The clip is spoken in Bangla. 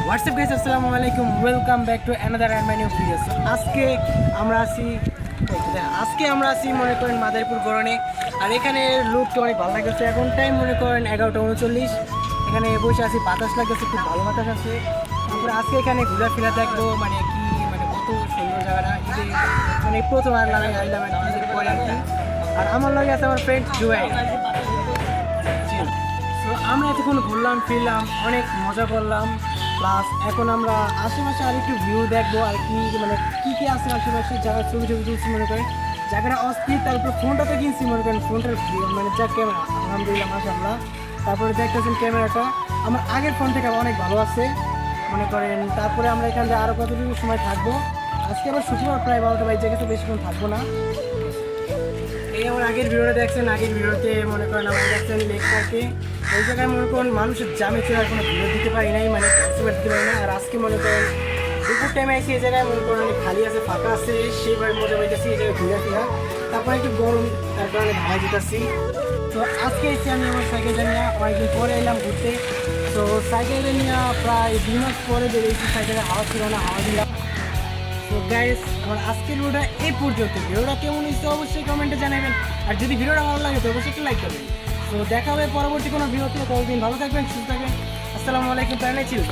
হোয়াটসঅ্যাপ গাইস, আসসালামু আলাইকুম, welcome back to another and my new video. আজকে আমরা আছি মনে করেন মাদারীপুর গড়নে। আর এখানে লুকটা অনেক ভালো লাগতেছে। এখন টাইম মনে করেন 11:39। এখানে বসে আছি, বাতাস লাগতেছে, খুব ভালো বাতাস আছে। তারপরে আজকে এখানে ঘোরাফেরা দেখবো, মানে কি মানে কত সুন্দর জায়গাটা। ঈদে মানে প্রথম আইলাম ঈদের পরে আর কি। আর আমার লগে আছে আমার ফ্রেন্ড জুয়াই। তো আমরা এতক্ষণ ঘুরলাম ফিরলাম, অনেক মজা করলাম। প্লাস এখন আমরা আশেপাশে আর একটু ভিউ দেখবো আর কি, মানে কী কী আছে আশেপাশে জায়গার ছবি তুলছি মনে করেন। জায়গাটা অস্থির। তারপর ফোনটাতে কিনছি মনে করেন, ফোনটার মানে যা ক্যামেরা আলহামদুলিল্লাহ মাশাআল্লাহ। তারপরে দেখতেছেন ক্যামেরাটা আমার আগের ফোন থেকে অনেক ভালো আছে মনে করেন। তারপরে আমরা এখানে আরও কতটুকু সময় থাকবো। আজকে আবার শুক্রবার, প্রায় 12টা বাজে গেছে, বেশিক্ষণ থাকবো না। এই আমার আগের ভিডিওটা দেখছেন, আগের ভিডিওতে মনে করেন আমরা দেখছেন লেক পার্কে। ওই জায়গায় মনে করেন মানুষের জামে ছিল, আর কোনো ভিডিও দিতে পারি নাই, মানে দিতে পারি না। আর আজকে মনে করেন দুপুর টাইমে এসে এই জায়গায় মনে করেন অনেক খালি আছে, ফাঁকা আছে, সেইভাবে মজা পাইতেছি এই জায়গায় ঘুরে ফিরা। তারপরে একটু গরম, তার কারণে ভাড়া দিতেছি। তো আজকে এসে আমি আমার সাইকেলটা নিয়ে অনেকদিন পরে এলাম ঘুরতে। তো সাইকেলটা নিয়ে প্রায় 2 মাস পরে বেরিয়েছি। সাইকেলে হাওয়া ছিল না, হাওয়া দিলাম। তো গাইস, আমার আজকের ভিডিওটা এই পর্যন্ত। ভিডিওটা কেমন হয়েছে অবশ্যই কমেন্টে জানাবেন। আর যদি ভিডিওটা ভালো লাগে তো অবশ্যই একটু লাইক করবেন। তো দেখা হবে পরবর্তী কোনো ভিডিওতে। ততদিন ভালো থাকবেন, সুস্থ থাকবেন। আসসালামু আলাইকুম, তাই ছিল।